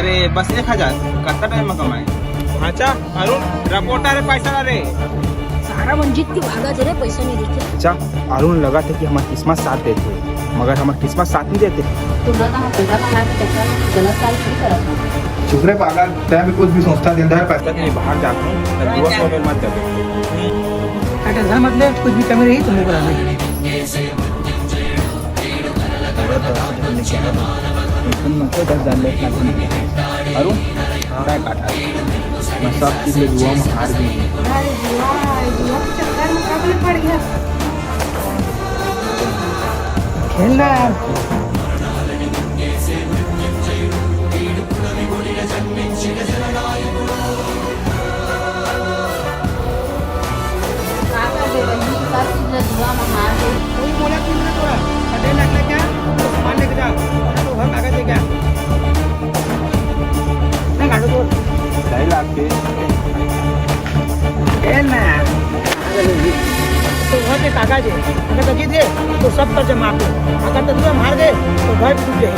अरे बस 1000 कितना टाइम में कमाए अच्छा अरुण रिपोर्टर है पैसा रे सारा मंजित की भागा दे रहे पैसा नहीं देते। अच्छा अरुण लगा थे कि हमारी किस्मत साथ देते मगर हमारी किस्मत साथ नहीं देते। चुप रहे पागल तय भी कुछ भी सोचता दिलदार पैसा के लिए बाहर जाता हूँ दिवस में मत जाओ मतलब कुछ भी कमी रही तो मुझे कराने अरुण क्या काटा मैं सब चीज में जुआ में हार गई खेलना यार कागज है अगर तो जीत गए तो सब कर्ज माफ है अगर तो तुम हार गए तो घर टूट जाए